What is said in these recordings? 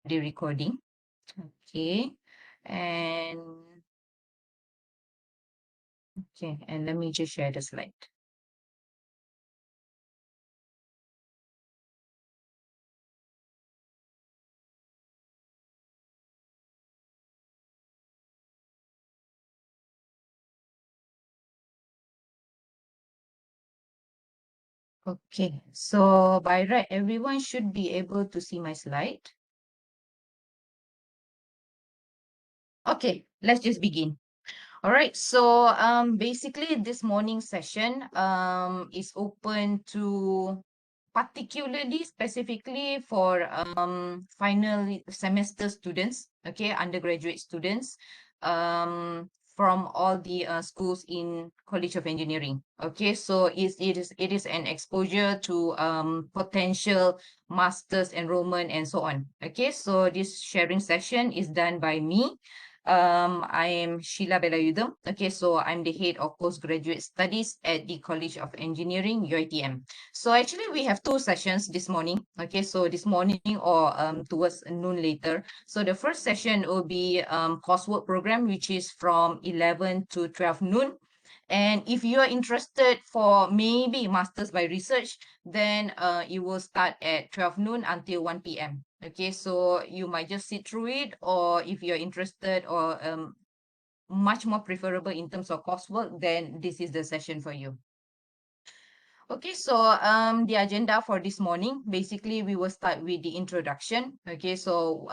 the recording. Okay. And let me just share the slide. Okay, so by right, everyone should be able to see my slide. Okay, let's just begin. All right, so basically this morning session is open to particularly specifically for final semester students, okay, undergraduate students from all the schools in College of Engineering. Okay, so it is an exposure to potential masters enrollment and so on. Okay, so this sharing session is done by me. I am Sheila Belayudam. Okay, so I'm the head of postgraduate studies at the College of Engineering, UiTM. So actually, we have two sessions this morning. Okay, so this morning or towards noon later. So the first session will be coursework program, which is from 11 to 12 noon. And if you are interested for maybe masters by research, then it will start at 12 noon until 1 p.m. Okay, so you might just sit through it, or if you're interested or much more preferable in terms of coursework, then this is the session for you. Okay, so the agenda for this morning, basically we will start with the introduction. Okay, so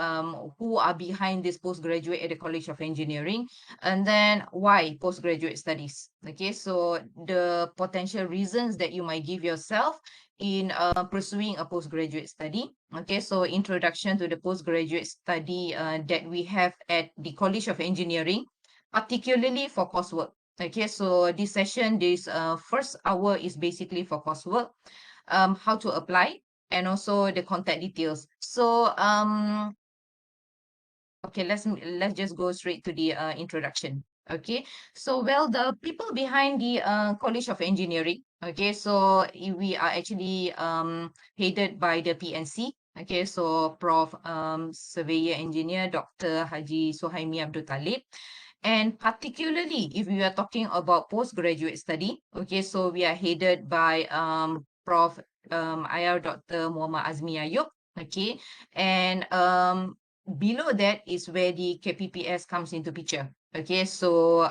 who are behind this postgraduate at the College of Engineering, and then why postgraduate studies. Okay, so the potential reasons that you might give yourself in pursuing a postgraduate study. Okay, so introduction to the postgraduate study that we have at the College of Engineering, particularly for coursework. Okay, so this session, this first hour is basically for coursework, how to apply, and also the contact details. So okay, let's just go straight to the introduction. Okay, so well, the people behind the College of Engineering. Okay, so we are actually headed by the PNC. Okay, so Prof. Surveyor Engineer Dr. Haji Suhaimi Abdul Talib. And particularly if we are talking about postgraduate study, okay, so we are headed by Prof. IR Dr. Muhammad Azmi Ayub, okay, and below that is where the KPPS comes into picture. Okay, so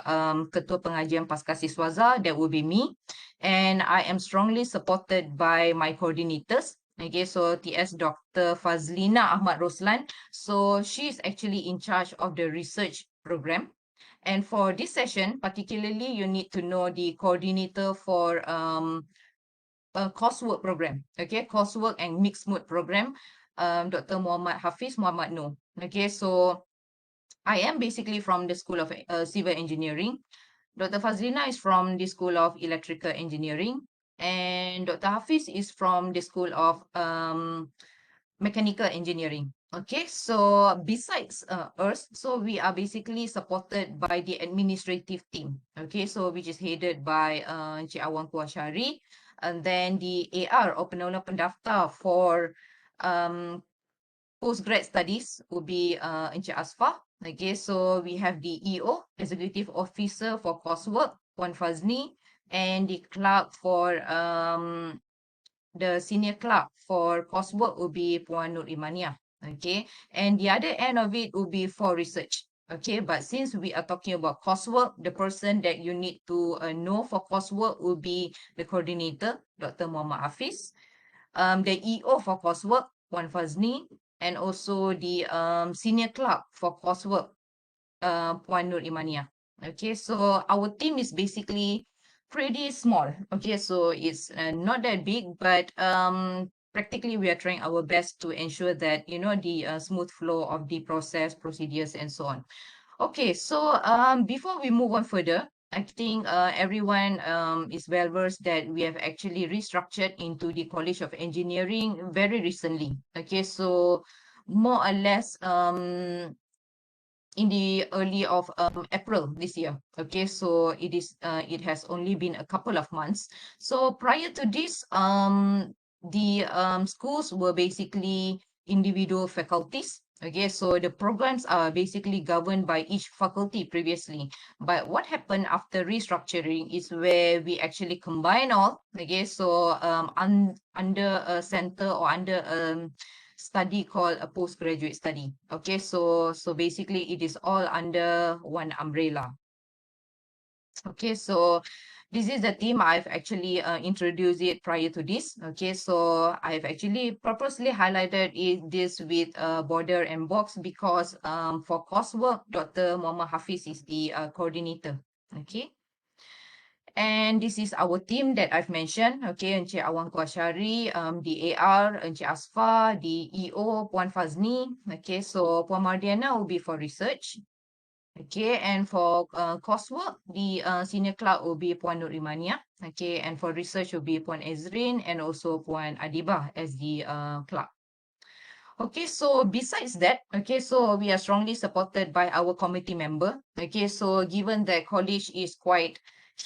Ketua Pengajian Pasca Siswaza, that will be me, and I am strongly supported by my coordinators. Okay, so TS Dr. Fazlina Ahmad Roslan. So she is actually in charge of the research program. And for this session, particularly, you need to know the coordinator for a coursework program. Okay, coursework and mixed mode program, Dr. Muhammad Hafiz Muhammad Noor. Okay, so I am basically from the School of Civil Engineering. Dr. Fazlina is from the School of Electrical Engineering, and Dr. Hafiz is from the School of Mechanical Engineering. Okay, so besides us, so we are basically supported by the administrative team. Okay, so which is headed by Encik Awang Kuashari, and then the AR or penolong pendaftar for um, postgrad studies will be Encik Asfah. Okay, so we have the EO, Executive Officer for Coursework, Puan Fazni, and the clerk for the senior clerk for coursework will be Puan Nur Imania. Okay, and the other end of it will be for research. Okay, but since we are talking about coursework, the person that you need to know for coursework will be the coordinator, Dr. Muhammad Hafiz, the EO for coursework, Puan Fazni, and also the senior clerk for coursework, Puan Nur Imania. Okay, so our team is basically pretty small. Okay, so it's not that big, but practically we are trying our best to ensure that the smooth flow of the process, procedures, and so on. Okay, so before we move on further, I think everyone is well versed that we have actually restructured into the College of Engineering very recently. Okay, so more or less in the early of April this year. Okay, so it has only been a couple of months. So prior to this, the schools were basically individual faculties. Okay, so the programs are basically governed by each faculty previously. But what happened after restructuring is where we actually combine all. Okay, so under a center or under a study called a postgraduate study. Okay, so basically it is all under one umbrella. Okay, so this is the team. I've actually introduced it prior to this. Okay, so I've actually purposely highlighted this with border and box because for coursework, Dr. Muhammad Hafiz is the coordinator. Okay, and this is our team that I've mentioned. Okay, Encik Awang Kuashari, the AR, Encik Asfa, the EO, Puan Fazni. Okay, so Puan Mardiana will be for research. Okay, and for coursework, the senior clerk will be Puan Nurimania. Okay, and for research will be Puan Ezrin and also Puan Adibah as the clerk. Okay, so besides that, okay, so we are strongly supported by our committee member. Okay, so given that college is quite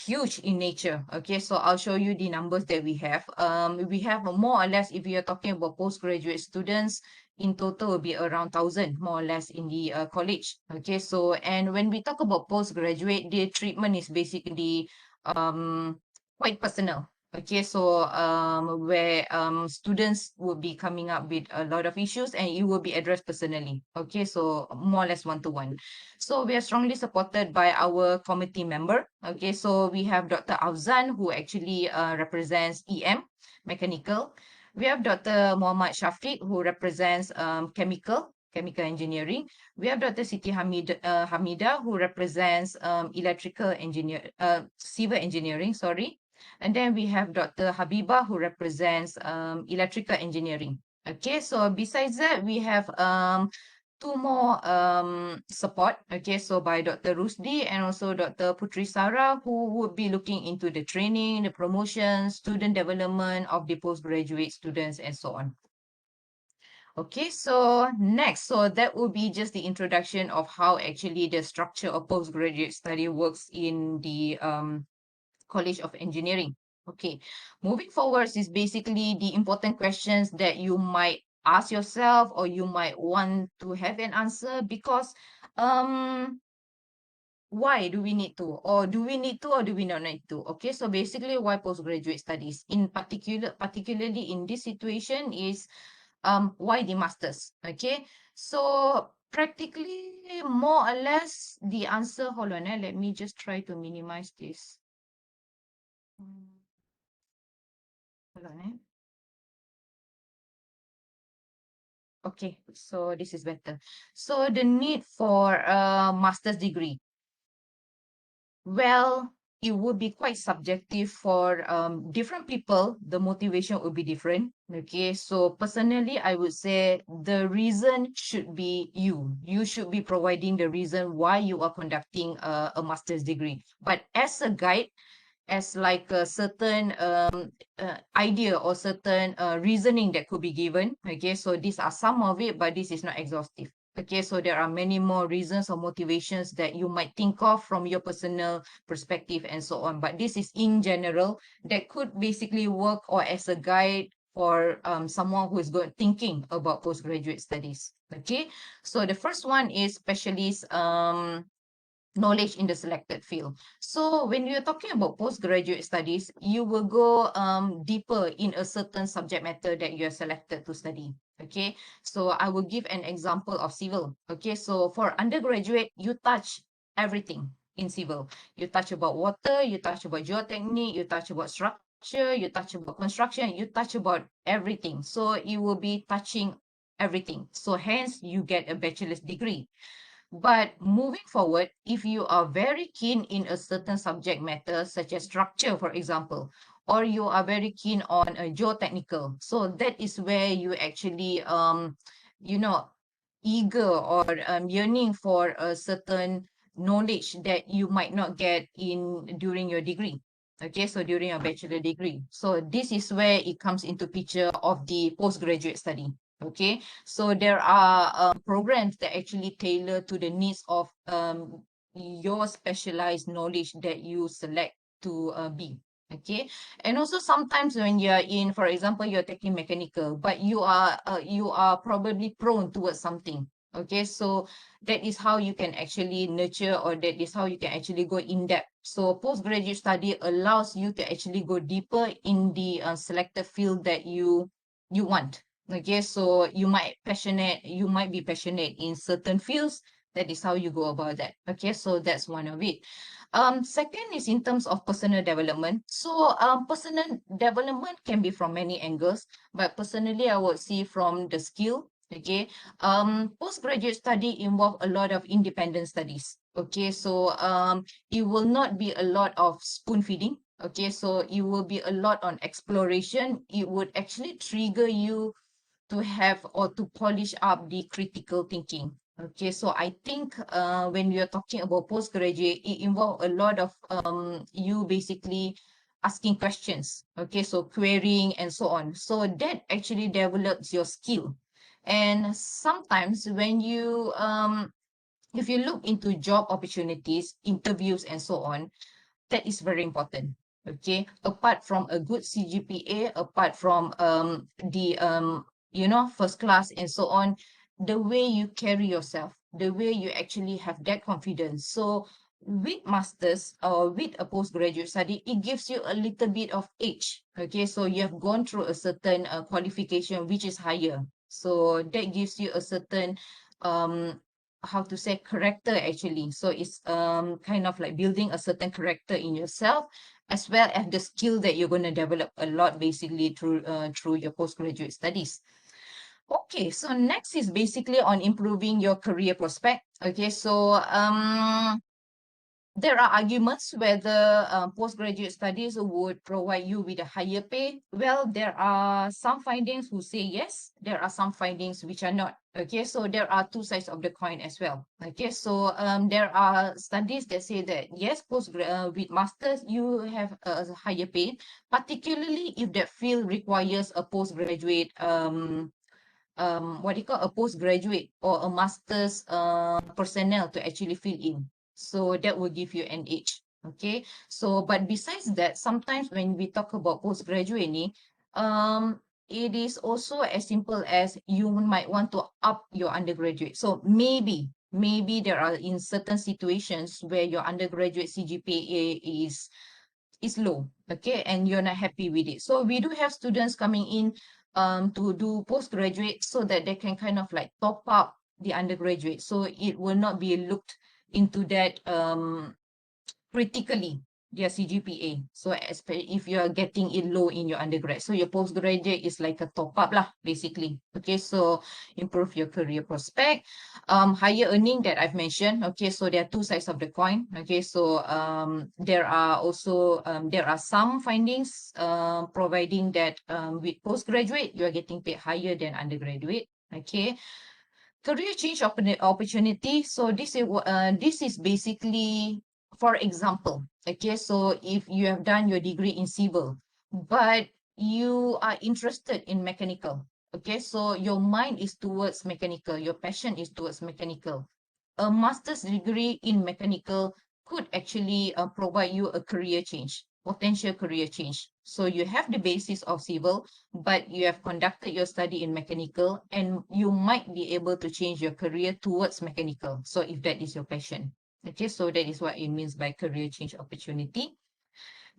huge in nature, okay, so I'll show you the numbers that we have. We have more or less, if we are talking about postgraduate students, in total will be around 1,000 more or less in the college. Okay, so and when we talk about postgraduate, the treatment is basically quite personal. Okay, so where students will be coming up with a lot of issues and it will be addressed personally. Okay, so more or less one-to-one. So we are strongly supported by our committee member. Okay, so we have Dr. Afzan who actually represents EM, mechanical. We have Dr. Muhammad Shafiq who represents chemical engineering. We have Dr. Siti Hamida who represents civil engineering, sorry. And then we have Dr. Habibah who represents electrical engineering. Okay, so besides that, we have two more support. Okay, so by Dr. Rusdi and also Dr. Putri Sarah, who would be looking into the training, the promotion, student development of the postgraduate students, and so on. Okay, so next, so that will be just the introduction of how actually the structure of postgraduate study works in the College of Engineering. Okay, moving forwards is basically the important questions that you might ask yourself or you might want to have an answer because why do we need to or do we need to or do we not need to? Okay, so basically why postgraduate studies in particularly in this situation is why the masters? Okay, so practically more or less the answer, hold on, let me just try to minimize this. Hold on, Okay, so this is better. So the need for a master's degree. Well, it would be quite subjective for different people. The motivation would be different. Okay, so personally, I would say the reason should be you. You should be providing the reason why you are conducting a master's degree. But as a guide, as like a certain idea or certain reasoning that could be given. Okay, so these are some of it, but this is not exhaustive. Okay, so there are many more reasons or motivations that you might think of from your personal perspective and so on. But this is in general that could basically work or as a guide for someone who is thinking about postgraduate studies. Okay, so the first one is specialist knowledge in the selected field. So when you're talking about postgraduate studies, you will go deeper in a certain subject matter that you are selected to study. Okay, so I will give an example of civil. Okay, so for undergraduate, you touch everything in civil. You touch about water, you touch about geotechnique, you touch about structure, you touch about construction, you touch about everything. So you will be touching everything. So hence you get a bachelor's degree. But moving forward, if you are very keen in a certain subject matter, such as structure, for example, or you are very keen on a geotechnical, so that is where you actually, you know, eager or yearning for a certain knowledge that you might not get in during your degree. Okay, so during your bachelor degree. So this is where it comes into picture of the postgraduate study. Okay, so there are programs that actually tailor to the needs of your specialized knowledge that you select to be. Okay, and also sometimes when you're in, for example, you're taking mechanical, but you are probably prone towards something. Okay, so that is how you can actually nurture, or that is how you can actually go in depth. So postgraduate study allows you to actually go deeper in the selected field that you want. Okay, so you might be passionate in certain fields. That is how you go about that. Okay, so that's one of it. Second is in terms of personal development. So personal development can be from many angles, but personally, I would see from the skill. Okay, postgraduate study involve a lot of independent studies. Okay, so it will not be a lot of spoon feeding. Okay, so it will be a lot on exploration. It would actually trigger you to have or to polish up the critical thinking. Okay, so I think when we are talking about postgraduate, it involves a lot of you basically asking questions. Okay, so querying and so on. So that actually develops your skill. And sometimes when you if you look into job opportunities, interviews, and so on, that is very important. Okay, apart from a good CGPA, apart from the first class and so on, the way you carry yourself, the way you actually have that confidence. So with masters or with a postgraduate study, it gives you a little bit of edge. Okay, so you have gone through a certain qualification which is higher, so that gives you a certain um how to say character actually. So it's kind of like building a certain character in yourself, as well as the skill that you're going to develop a lot basically through your postgraduate studies. Okay, so next is basically on improving your career prospect. Okay, so there are arguments whether postgraduate studies would provide you with a higher pay. Well, there are some findings who say yes, there are some findings which are not. Okay, so there are two sides of the coin as well. Okay, so there are studies that say that yes, with masters, you have a higher pay, particularly if that field requires a postgraduate what do you call a postgraduate or a master's personnel to actually fill in. So that will give you an edge. Okay. So, but besides that, sometimes when we talk about postgraduate ni, it is also as simple as you might want to up your undergraduate. So maybe there are in certain situations where your undergraduate CGPA is low, okay, and you're not happy with it. So we do have students coming in to do postgraduate so that they can kind of like top up the undergraduate. So it will not be looked into that critically, their CGPA. So if you are getting it low in your undergrad, so your postgraduate is like a top up lah, basically. Okay, so improve your career prospect, higher earning that I've mentioned. Okay, so there are two sides of the coin. Okay, so there are some findings providing that with postgraduate you are getting paid higher than undergraduate. Okay, career change opportunity. So this is basically, for example, okay, so if you have done your degree in civil, but you are interested in mechanical, okay, so your mind is towards mechanical, your passion is towards mechanical, a master's degree in mechanical could actually provide you a career change, potential career change. So you have the basis of civil, but you have conducted your study in mechanical, and you might be able to change your career towards mechanical. So if that is your passion. Okay, so that is what it means by career change opportunity.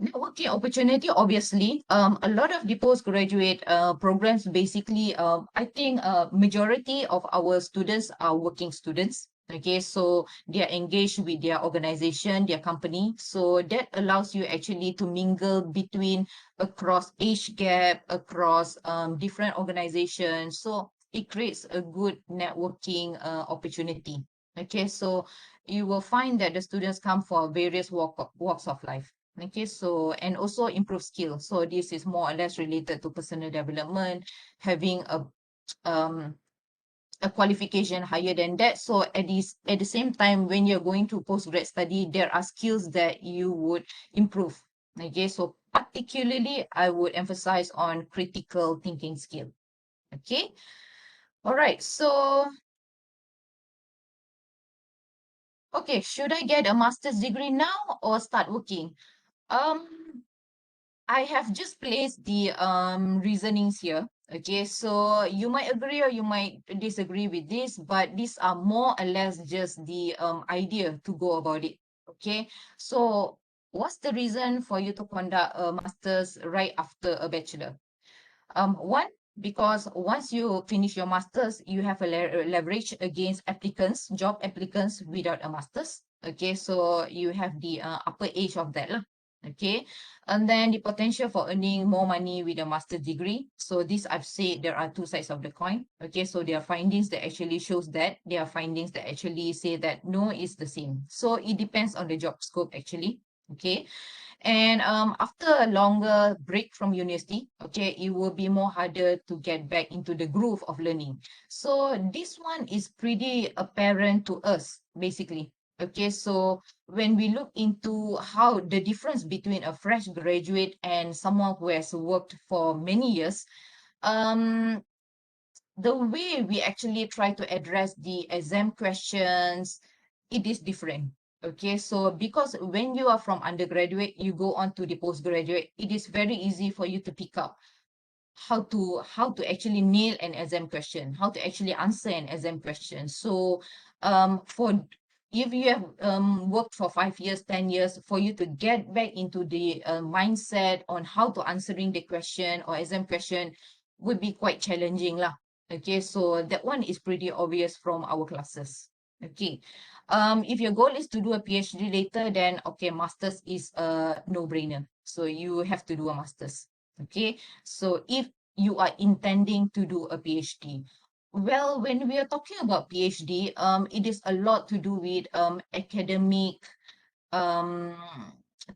Networking opportunity, obviously, a lot of the postgraduate programs, basically, I think majority of our students are working students. Okay, so they are engaged with their organization, their company. So that allows you actually to mingle between across age gap, across different organizations. So it creates a good networking opportunity. Okay, so you will find that the students come for various walks of life. Okay, so and also improve skills. So this is more or less related to personal development, having um a qualification higher than that. So at the same time, when you're going to postgrad study, there are skills that you would improve. Okay, so particularly I would emphasize on critical thinking skill. Okay, all right. So okay, should I get a master's degree now or start working? Um, I have just placed the reasonings here. Okay, so you might agree or you might disagree with this, but these are more or less just the idea to go about it. Okay, so what's the reason for you to conduct a master's right after a bachelor? One, because once you finish your master's, you have a leverage against applicants, job applicants without a master's. Okay, so you have the upper age of that lah. Okay, and then the potential for earning more money with a master's degree. So this I've said there are two sides of the coin. Okay, so there are findings that actually shows that, there are findings that actually say that no, it's the same. So it depends on the job scope actually. Okay, and after a longer break from university, okay, it will be more harder to get back into the groove of learning. So this one is pretty apparent to us, basically. Okay, so when we look into how the difference between a fresh graduate and someone who has worked for many years, um, the way we actually try to address the exam questions, it is different. Okay, so because when you are from undergraduate, you go on to the postgraduate, it is very easy for you to pick up how to actually nail an exam question, how to actually answer an exam question. So for if you have worked for 5 years, 10 years, for you to get back into the mindset on how to answering the question or exam question would be quite challenging lah. Okay, so that one is pretty obvious from our classes. Okay, if your goal is to do a PhD later, then okay, masters is a no-brainer. So you have to do a masters. Okay, so if you are intending to do a PhD, well, when we are talking about PhD, it is a lot to do with academic um,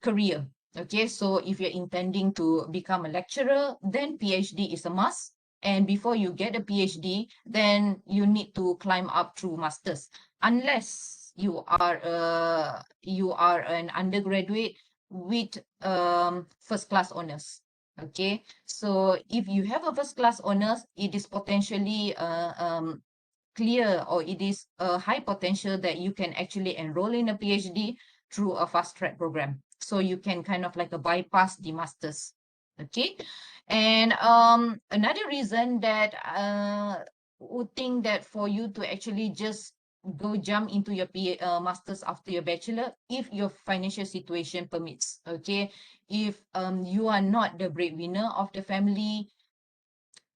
career. Okay, so if you're intending to become a lecturer, then PhD is a must. And before you get a PhD, then you need to climb up through masters, unless you are an undergraduate with first class honors. Okay, so if you have a first class honors, it is potentially clear, or it is a high potential that you can actually enroll in a PhD through a fast track program. So you can kind of like a bypass the masters. Okay. And another reason that would think that for you to actually just go jump into your masters after your bachelor, if your financial situation permits. Okay. If you are not the breadwinner of the family,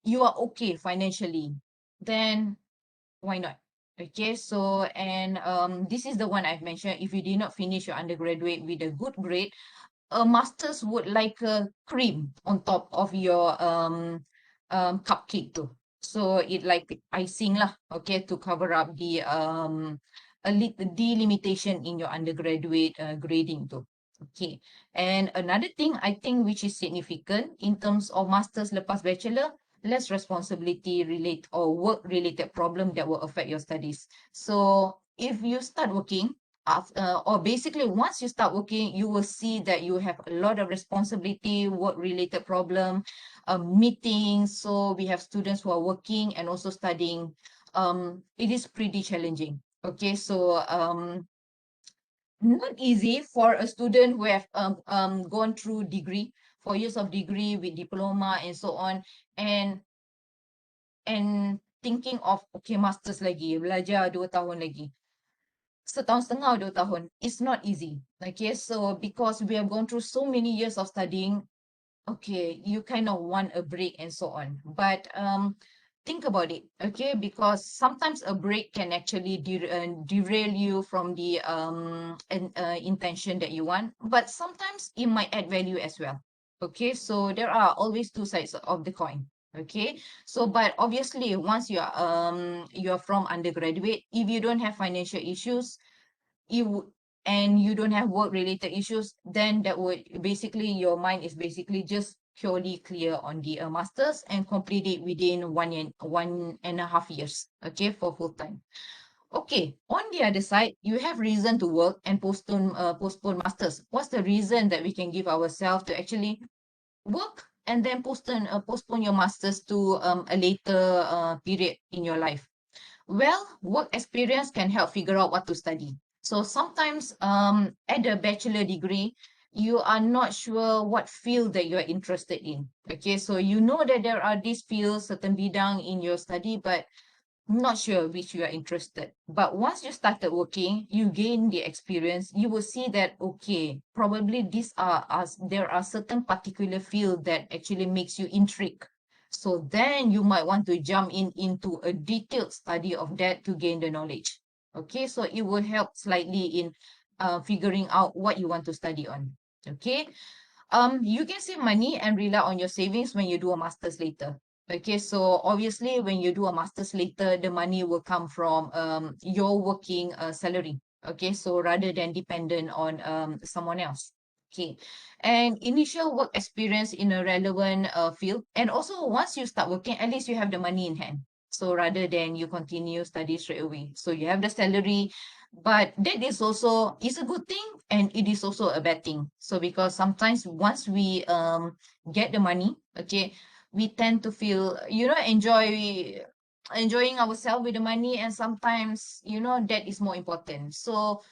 you are okay financially, then why not? Okay, so and this is the one I've mentioned. If you did not finish your undergraduate with a good grade, a master's would like a cream on top of your cupcake too. So it like icing lah, okay, to cover up the delimitation in your undergraduate grading too. Okay, and another thing I think which is significant in terms of masters lepas bachelor, less responsibility relate or work related problem that will affect your studies. So if you start working after, or basically once you start working, you will see that you have a lot of responsibility, work related problem, meetings. So we have students who are working and also studying. It is pretty challenging. Okay, so not easy for a student who have gone through degree, 4 years of degree with diploma and so on, and thinking of okay, masters lagi, belajar 2 tahun lagi, setahun setengah, 2 tahun. It's not easy. Okay, so because we have gone through so many years of studying, okay, you kind of want a break and so on. But think about it, okay, because sometimes a break can actually derail you from the intention that you want, but sometimes it might add value as well. Okay, so there are always two sides of the coin. Okay, so but obviously once you're from undergraduate, if you don't have financial issues, and you don't have work related issues, then that would basically, your mind is basically just purely clear on the masters and complete it within 1.5 years, okay, for full time. Okay, on the other side, you have reason to work and postpone masters. What's the reason that we can give ourselves to actually work and then postpone your masters to a later period in your life? Well, work experience can help figure out what to study. So sometimes at the bachelor degree, you are not sure what field that you are interested in. Okay, so you know that there are these fields, certain bidang in your study, but not sure which you are interested. But once you started working, you gain the experience, you will see that, okay, probably these are as there are certain particular field that actually makes you intrigued. So then you might want to jump into a detailed study of that to gain the knowledge. Okay, so it will help slightly in figuring out what you want to study on. Okay, you can save money and rely on your savings when you do a master's later. Okay, so obviously when you do a master's later, the money will come from your working salary. Okay, so rather than dependent on someone else. Okay, and initial work experience in a relevant field, and also once you start working, at least you have the money in hand. So rather than you continue study straight away, so you have the salary, but that is also is a good thing and it is also a bad thing. So because sometimes once we get the money, okay, we tend to feel, enjoying ourselves with the money, and sometimes that is more important. So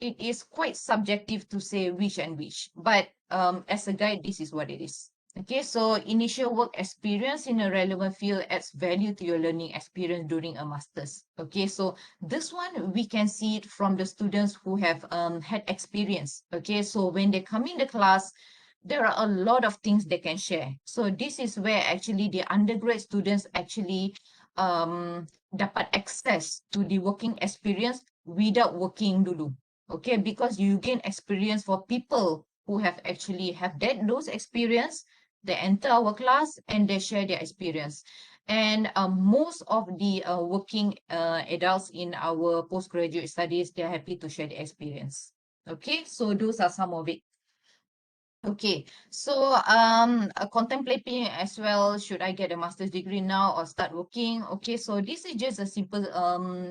it is quite subjective to say which and which, but as a guide, this is what it is. Okay, so initial work experience in a relevant field adds value to your learning experience during a master's. Okay, so this one we can see it from the students who have had experience. Okay, so when they come in the class, there are a lot of things they can share. So this is where actually the undergrad students actually dapat access to the working experience without working dulu. Okay, because you gain experience for people who have actually have those experience. They enter our class and they share their experience. And most of the working adults in our postgraduate studies, they're happy to share the experience. Okay, so those are some of it. Okay, so contemplating as well, should I get a master's degree now or start working? Okay, so this is just a simple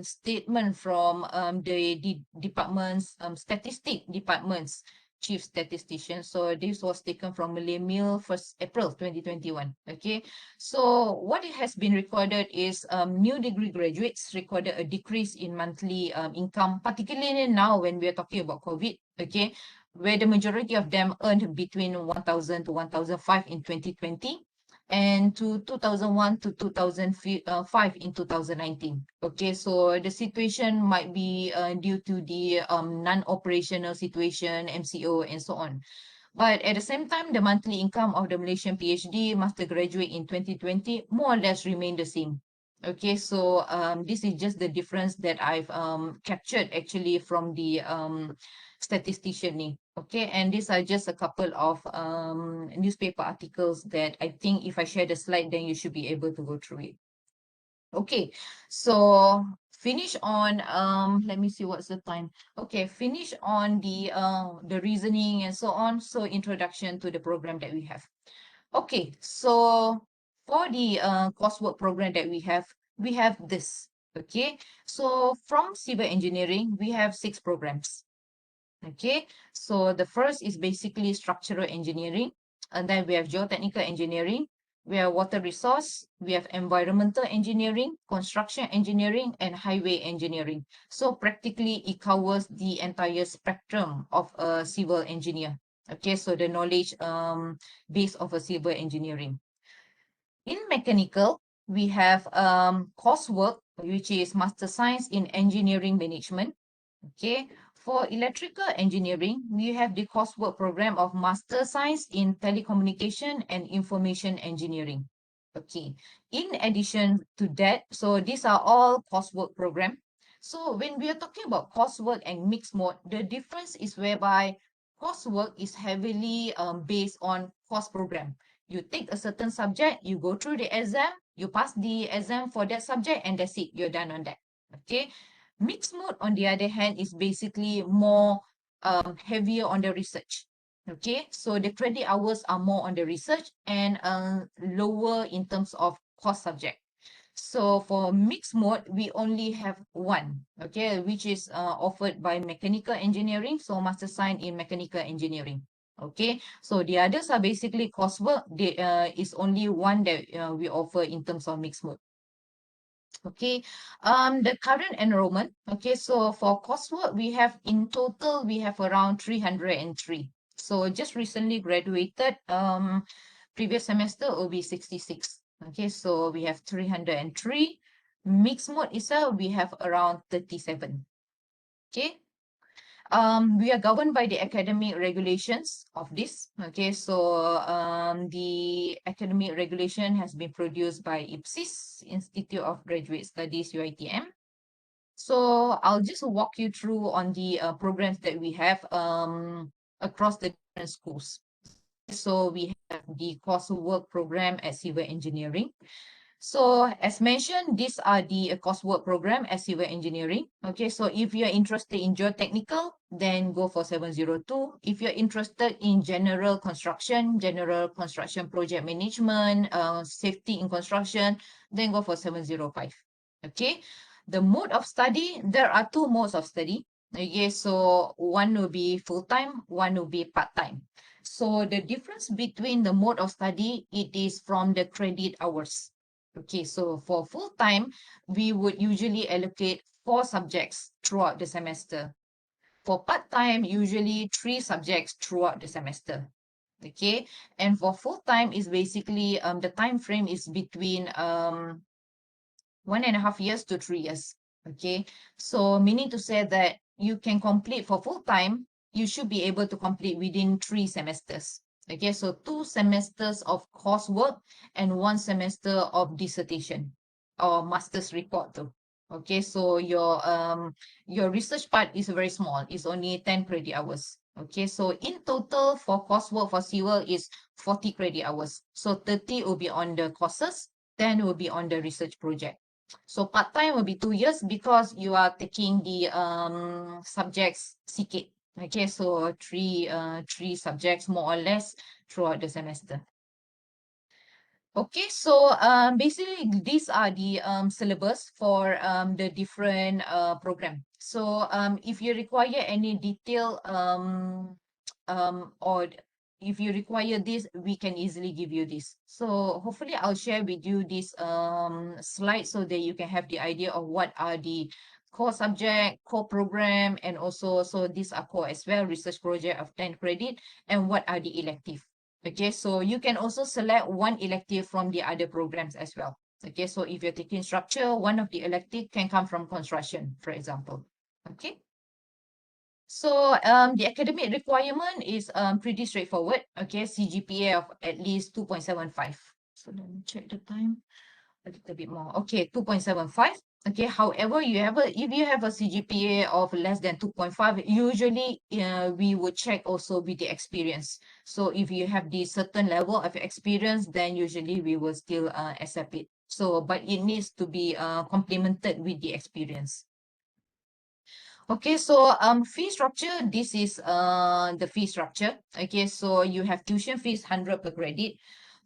statement from the department's statistic department's chief statistician. So this was taken from Malay Mail 1st April 2021. Okay, so what it has been recorded is new degree graduates recorded a decrease in monthly income, particularly now when we are talking about COVID. Okay, where the majority of them earned between 1,000 to 1,005 in 2020 and to 2001 to 2005 in 2019. Okay, so the situation might be due to the non-operational situation, MCO, and so on. But at the same time, the monthly income of the Malaysian PhD master graduate in 2020 more or less remained the same. Okay, so this is just the difference that I've captured actually from the statistician. Okay, and these are just a couple of newspaper articles that I think if I share the slide, then you should be able to go through it. Okay, so finish on let me see what's the time. Okay, finish on the reasoning and so on. So introduction to the program that we have. Okay, so for the coursework program that we have this. Okay, so from civil engineering, we have 6 programs. Okay, so the first is basically structural engineering, and then we have geotechnical engineering, we have water resource, we have environmental engineering, construction engineering, and highway engineering. So practically it covers the entire spectrum of a civil engineer. Okay, so the knowledge base of a civil engineering. In mechanical, we have coursework, which is Master Science in Engineering Management. Okay, for electrical engineering, we have the coursework program of Master Science in Telecommunication and Information Engineering. Okay, in addition to that, so these are all coursework program. So when we are talking about coursework and mixed mode, the difference is whereby coursework is heavily based on course program. You take a certain subject, you go through the exam, you pass the exam for that subject, and that's it, you're done on that. Okay, mixed mode, on the other hand, is basically more heavier on the research. Okay, so the credit hours are more on the research and lower in terms of course subject. So for mixed mode, we only have one, okay, which is offered by mechanical engineering. So Master Science in Mechanical Engineering. Okay, so the others are basically coursework. There is only one that we offer in terms of mixed mode. Okay, the current enrollment. Okay, so for coursework, we have in total, we have around 303. So just recently graduated, previous semester will be 66. Okay, so we have 303. Mixed mode itself, we have around 37. Okay. We are governed by the academic regulations of this. Okay, so the academic regulation has been produced by IPSIS, Institute of Graduate Studies, UiTM. So I'll just walk you through on the programs that we have across the different schools. So we have the coursework program at civil engineering. So as mentioned, these are the coursework program at civil engineering. Okay, so if you're interested in geotechnical, then go for 702. If you're interested in general construction project management, safety in construction, then go for 705. Okay, the mode of study, there are two modes of study. Okay, so one will be full-time, one will be part-time. So the difference between the mode of study, it is from the credit hours. Okay, so for full time, we would usually allocate 4 subjects throughout the semester. For part time, usually 3 subjects throughout the semester. Okay, and for full time is basically the time frame is between 1.5 years to 3 years. Okay, so meaning to say that you can complete for full time, you should be able to complete within 3 semesters. Okay, so 2 semesters of coursework and 1 semester of dissertation or master's report too. Okay, so your research part is very small. It's only 10 credit hours. Okay, so in total for coursework for civil is 40 credit hours. So 30 will be on the courses, 10 will be on the research project. So part-time will be 2 years because you are taking the subjects CK. Okay, so three subjects more or less throughout the semester. Okay, so basically these are the syllabus for the different program. So if you require any detail or if you require this, we can easily give you this. So hopefully I'll share with you this slide so that you can have the idea of what are the core subject, core program, and also so these are core as well, research project of 10 credit, and what are the elective. Okay, so you can also select one elective from the other programs as well. Okay, so if you're taking structure, one of the elective can come from construction, for example. Okay. So the academic requirement is pretty straightforward. Okay, CGPA of at least 2.75. So let me check the time a little bit more. Okay, 2.75. Okay, however, if you have a CGPA of less than 2.5, usually we would check also with the experience. So if you have the certain level of experience, then usually we will still accept it. So, but it needs to be complemented with the experience. Okay, so fee structure, this is the fee structure. Okay, so you have tuition fees 100 per credit.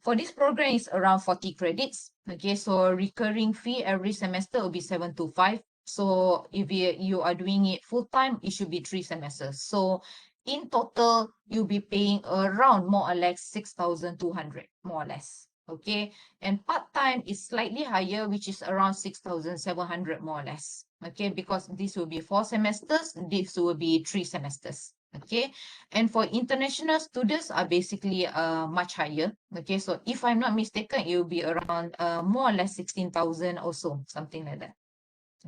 For this program, it's around 40 credits. Okay, so recurring fee every semester will be 725. So if you are doing it full time, it should be 3 semesters. So in total, you'll be paying around more or less 6,200, more or less. Okay, and part-time is slightly higher, which is around 6,700 more or less. Okay, because this will be 4 semesters, this will be 3 semesters. Okay, and for international students are basically much higher. Okay, so if I'm not mistaken, it will be around more or less 16,000 also, something like that.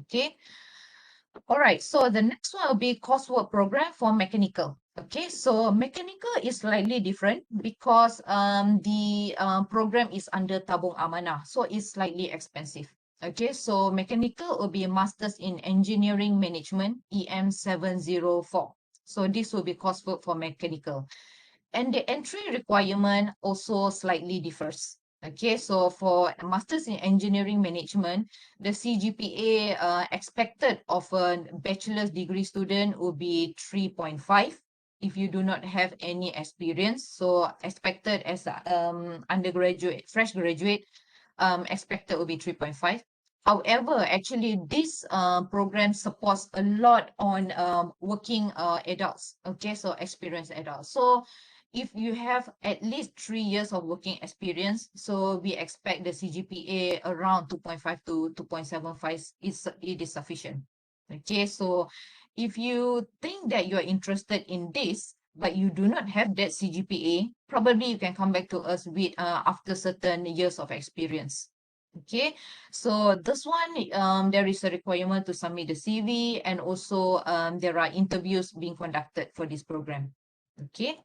Okay. All right, so the next one will be coursework program for mechanical. Okay, so mechanical is slightly different because the program is under Tabung Amanah, so it's slightly expensive. Okay, so mechanical will be a Masters in Engineering Management, EM 704. So this will be coursework for mechanical. And the entry requirement also slightly differs. Okay, so for Masters in Engineering Management, the CGPA expected of a bachelor's degree student will be 3.5 if you do not have any experience. So expected as undergraduate, fresh graduate, expected will be 3.5. However, actually, this program supports a lot on working adults. Okay, so experienced adults. So if you have at least 3 years of working experience, so we expect the CGPA around 2.5 to 2.75 it is sufficient. Okay, so if you think that you're interested in this, but you do not have that CGPA, probably you can come back to us with after certain years of experience. Okay, so this one, there is a requirement to submit the CV, and also there are interviews being conducted for this program. Okay,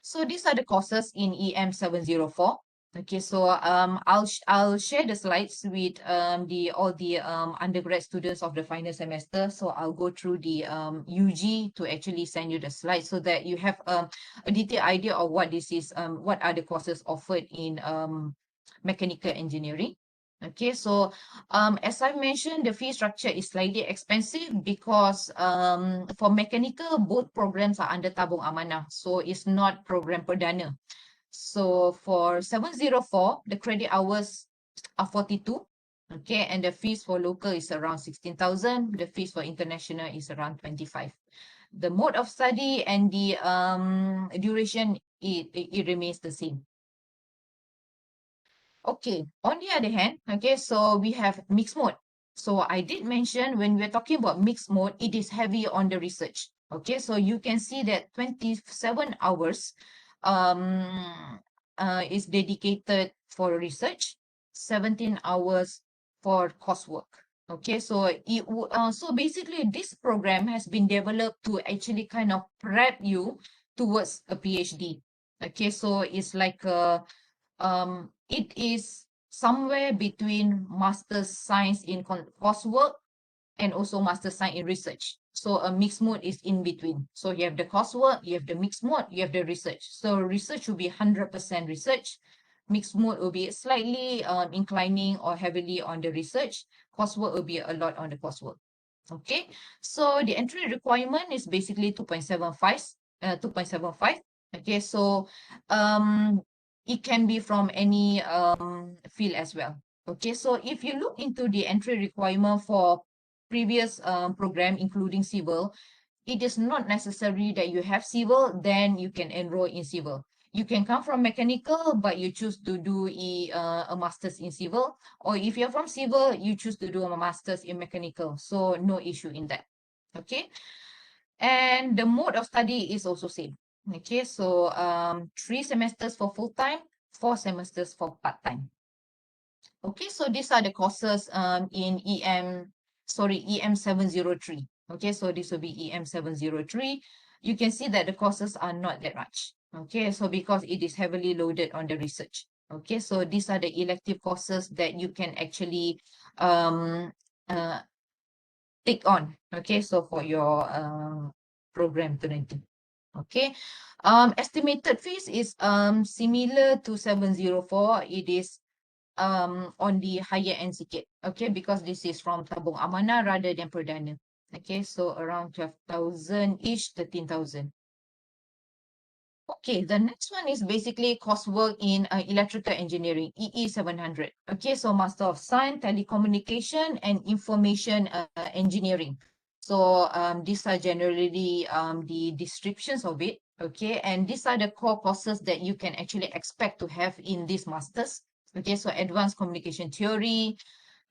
so these are the courses in EM 704. Okay, so I'll share the slides with the all the undergrad students of the final semester. So I'll go through the UG to actually send you the slides so that you have a detailed idea of what this is, what are the courses offered in mechanical engineering. Okay, so as I mentioned, the fee structure is slightly expensive because for mechanical, both programs are under Tabung Amanah, so it's not program perdana. So for 704, the credit hours are 42. Okay, and the fees for local is around 16,000. The fees for international is around 25. The mode of study and the duration, it remains the same. Okay, on the other hand, okay, so we have mixed mode. So I did mention when we're talking about mixed mode, it is heavy on the research. Okay, so you can see that 27 hours is dedicated for research, 17 hours for coursework. Okay, so so basically this program has been developed to actually kind of prep you towards a PhD. Okay, so it's like a it is somewhere between master's science in coursework and also master's science in research. So a mixed mode is in between. So you have the coursework, you have the mixed mode, you have the research. So research will be 100% research. Mixed mode will be slightly inclining or heavily on the research. Coursework will be a lot on the coursework. Okay, so the entry requirement is basically 2.75, 2.75. Okay, so it can be from any field as well. Okay, so if you look into the entry requirement for previous program, including civil, it is not necessary that you have civil, then you can enroll in civil. You can come from mechanical, but you choose to do a master's in civil. Or if you're from civil, you choose to do a master's in mechanical. So no issue in that. Okay. And the mode of study is also same. Okay. So 3 semesters for full-time, 4 semesters for part-time. Okay, so these are the courses in EM 703. Okay, so this will be EM 703. You can see that the courses are not that much. Okay, so because it is heavily loaded on the research. Okay, so these are the elective courses that you can actually um, uh, take on. Okay, so for your program 20. Okay, estimated fees is similar to 704. It is on the higher end sikit. Okay, because this is from tabung amanah rather than perdana. Okay, so around 12,000 ish, 13,000. Okay, the next one is basically coursework in electrical engineering, EE 700. Okay, so Master of Science, Telecommunication and Information Engineering. So these are generally the descriptions of it. Okay, and these are the core courses that you can actually expect to have in this masters. Okay, so advanced communication theory,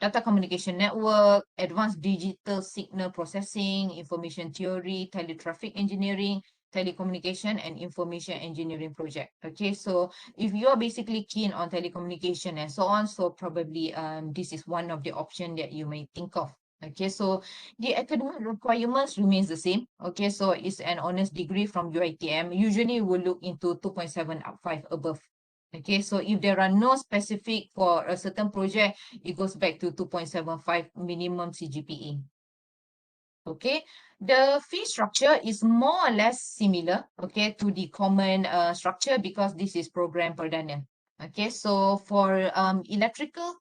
data communication network, advanced digital signal processing, information theory, teletraffic engineering, telecommunication and information engineering project. Okay, so if you are basically keen on telecommunication and so on, so probably this is one of the options that you may think of. Okay, so the academic requirements remains the same. Okay, so it's an honors degree from UiTM. Usually we'll look into 2.75 above. Okay, so if there are no specific for a certain project, it goes back to 2.75 minimum CGPA. Okay, the fee structure is more or less similar, okay, to the common structure because this is program perdana. Okay, so for electrical,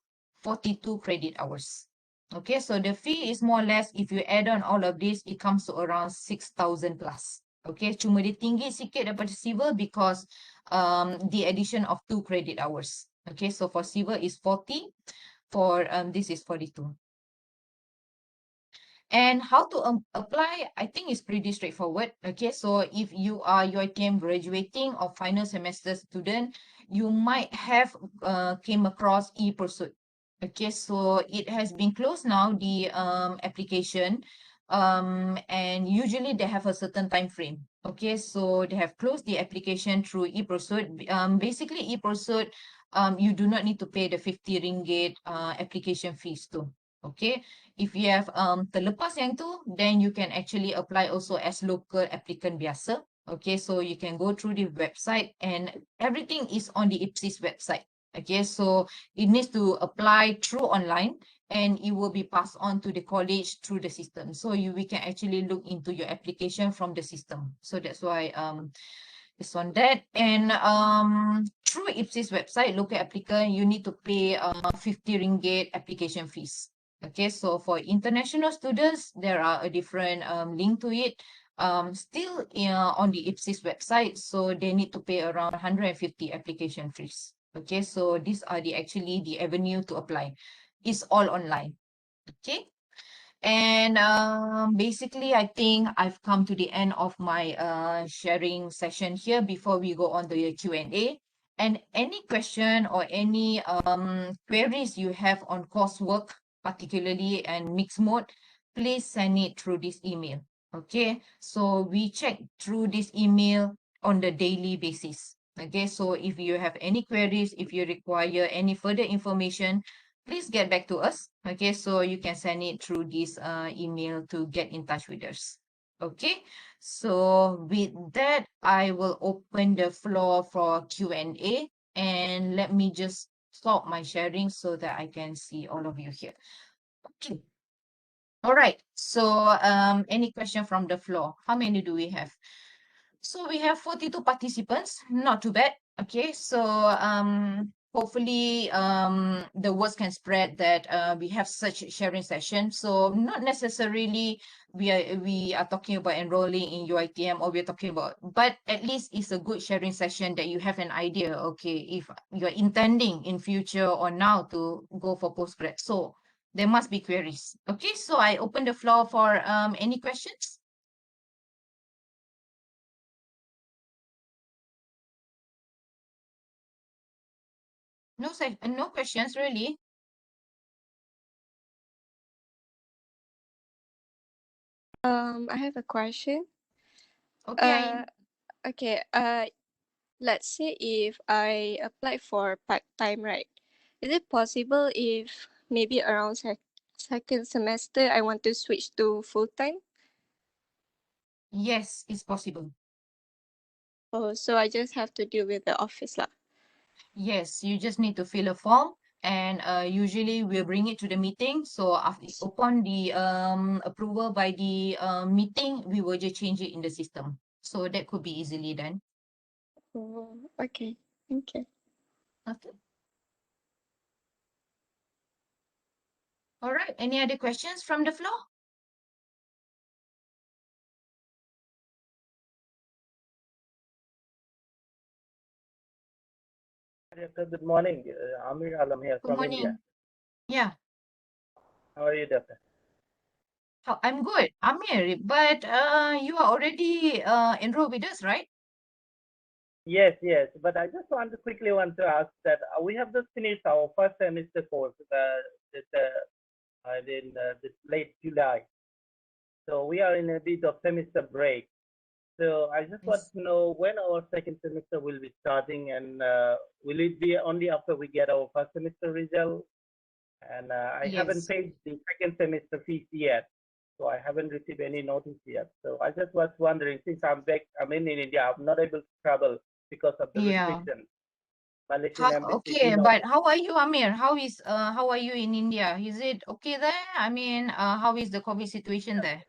42 credit hours. Okay, so the fee is more or less, if you add on all of this, it comes to around 6,000 plus. Okay, cuma dia tinggi sikit daripada civil because the addition of 2 credit hours. Okay, so for civil is 40, for this is 42. And how to apply, I think it's pretty straightforward. Okay, so if you are UiTM graduating or final semester student, you might have came across e-pursuit. Okay, so it has been closed now, the application, and usually they have a certain time frame. Okay, so they have closed the application through ePursuit. Basically, ePursuit, you do not need to pay the 50 ringgit application fees too. Okay, if you have terlepas yang tu, then you can actually apply also as local applicant biasa. Okay, so you can go through the website and everything is on the IPSIS website. Okay, so it needs to apply through online and it will be passed on to the college through the system. So we can actually look into your application from the system. So that's why it's on that. And through IPSIS website, local applicant, you need to pay 50 ringgit application fees. Okay, so for international students, there are a different link to it. Still on the IPSIS website, so they need to pay around 150 application fees. Okay, so these are actually the avenue to apply. It's all online. Okay. And basically, I think I've come to the end of my sharing session here before we go on to the Q&A. And any question or any queries you have on coursework, particularly and mixed mode, please send it through this email. Okay, so we check through this email on the daily basis. Okay, so if you have any queries, if you require any further information, please get back to us. Okay, so you can send it through this email to get in touch with us. Okay, so with that, I will open the floor for Q&A, and let me just stop my sharing so that I can see all of you here. Okay. All right. So any question from the floor? How many do we have? So we have 42 participants, not too bad. Okay, so hopefully the words can spread that we have such sharing session. So not necessarily we are talking about enrolling in UiTM or we're talking about, but at least it's a good sharing session that you have an idea, okay, if you're intending in future or now to go for postgrad. So there must be queries. Okay, so I open the floor for any questions. No questions really. I have a question. Okay, Uh, okay. Let's say if I apply for part-time, right? Is it possible if maybe around second semester I want to switch to full-time? yes, it's possible. Oh, so I just have to deal with the office lah. Yes, you just need to fill a form and usually we'll bring it to the meeting. So upon the approval by the meeting, we will just change it in the system. So that could be easily done. Oh, okay. Thank you. Okay. All right. Any other questions from the floor? Good morning. Amir Alam here Good from India. morning. Yeah. How are you, Doctor? I'm good. Amir, but you are already enrolled with us, right? Yes, yes. But I just quickly want to ask that we have just finished our first semester course this late July. So we are in a bit of semester break. So I just want Yes. to know when our second semester will be starting, and will it be only after we get our first semester result? And I haven't Yes. paid the second semester fees yet, so I haven't received any notice yet. So I just was wondering, since I'm in India, I'm not able to travel because of the Yeah. restrictions. Malaysian embassy Okay, did not. but how are you, Amir? How are you in India? Is it okay there? I mean, how is the COVID situation there?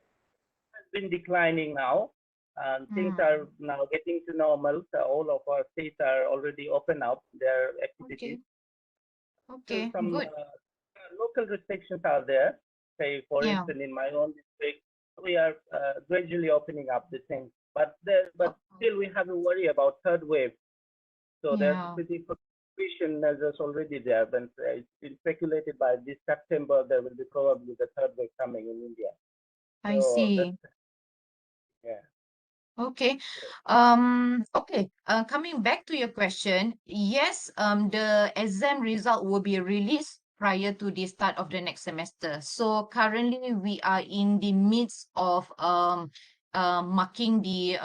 Has been declining now, and things Hmm. are now getting to normal. So all of our states are already open up their activities. Okay. Still Okay. some Good. local restrictions are there. Say, for Yeah. instance, in my own district, we are gradually opening up the things, but Oh, still we have to worry about third wave. So there's yeah. pretty suspicion measures already there. But it's been speculated by this September there will be probably the third wave coming in India. I So that's see. yeah. Okay. Okay. Coming back to your question, yes, the exam result will be released prior to the start of the next semester. So currently we are in the midst of marking the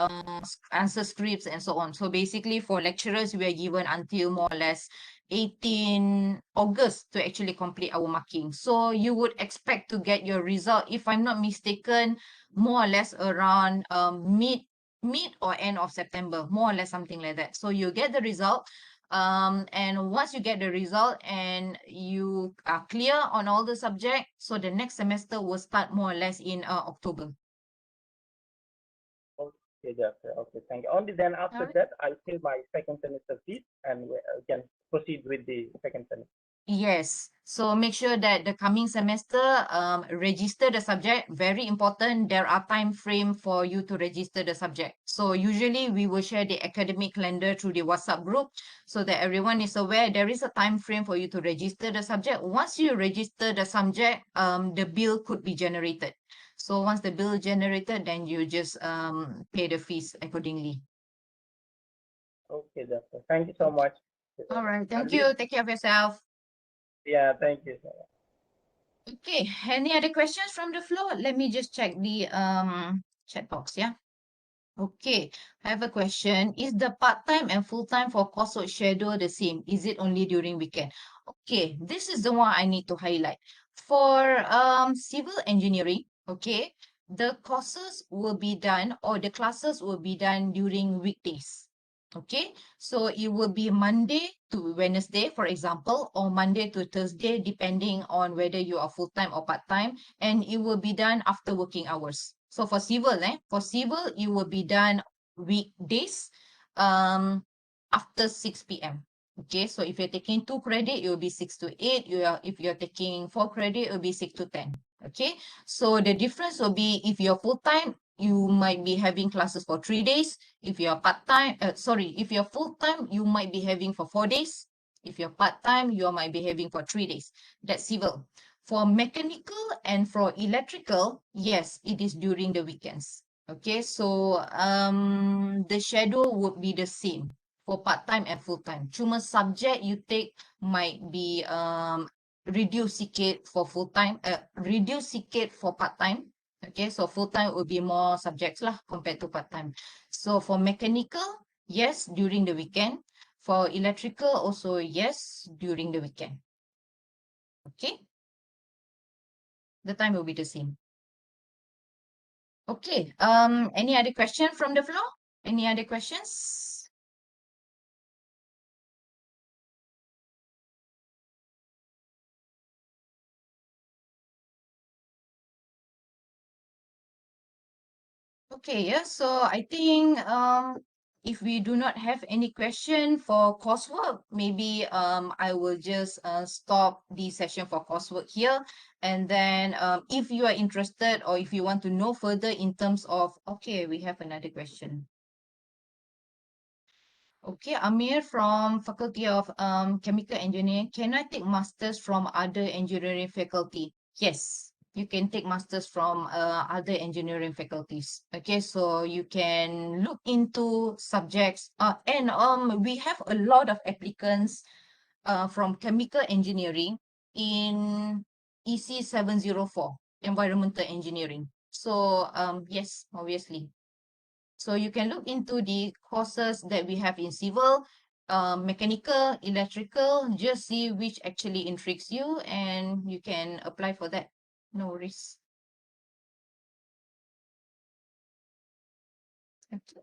answer scripts and so on. So basically for lecturers, we are given until more or less 18 August to actually complete our marking. So you would expect to get your result, if I'm not mistaken, more or less around mid or end of September, more or less something like that. So you get the result. And once you get the result and you are clear on all the subject, so the next semester will start more or less in October. Okay, doctor. Okay, thank you. Only then after Alright. that, I pay my second semester fees and we can proceed with the second semester. Yes. So make sure that the coming semester, register the subject. Very important. There are time frame for you to register the subject. So usually we will share the academic calendar through the WhatsApp group so that everyone is aware there is a time frame for you to register the subject. Once you register the subject, the bill could be generated. So once the bill is generated, then you just pay the fees accordingly. Okay, doctor. Thank you so Okay. much. All right. I Thank really, you. Take care of yourself. yeah, thank you. Okay, any other questions from the floor? Let me just check the chat box, yeah. Okay, I have a question. Is the part-time and full-time for coursework schedule the same? Is it only during weekend? Okay, this is the one I need to highlight. For civil engineering, okay, the courses will be done or the classes will be done during weekdays. Okay, so it will be Monday to Wednesday, for example, or Monday to Thursday, depending on whether you are full-time or part-time, and it will be done after working hours. So for civil, it will be done weekdays, after 6 p.m. Okay, so if you're taking 2 credit, it will be 6 to 8. If you're taking 4 credit, it will be 6 to 10. Okay, so the difference will be if you're full-time, you might be having classes for 3 days. If you're part-time, if you're full-time, you might be having for 4 days. If you're part-time, you might be having for 3 days. That's civil. For mechanical and for electrical, yes, it is during the weekends. Okay, so the schedule would be the same for part-time and full-time. Cuma subject you take might be reduce sikit for full-time, reduce sikit for part-time. Okay, so full-time will be more subjects lah compared to part-time. So for mechanical, yes, during the weekend. For electrical, also yes, during the weekend. Okay, the time will be the same. Okay, any other question from the floor? Any other questions? Okay, yeah, so I think if we do not have any question for coursework, maybe I will just stop the session for coursework here. And then if you are interested or if you want to know further in terms of, okay, we have another question. Okay, Amir from Faculty of Chemical Engineering. Can I take masters from other engineering faculty? Yes, you can take masters from other engineering faculties. Okay, so you can look into subjects. And we have a lot of applicants from chemical engineering in EC 704, environmental engineering. So yes, obviously. So you can look into the courses that we have in civil, mechanical, electrical, just see which actually intrigues you and you can apply for that. No worries. Okay.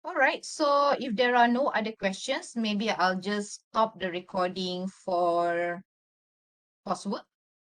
All right, so if there are no other questions, maybe I'll just stop the recording for coursework.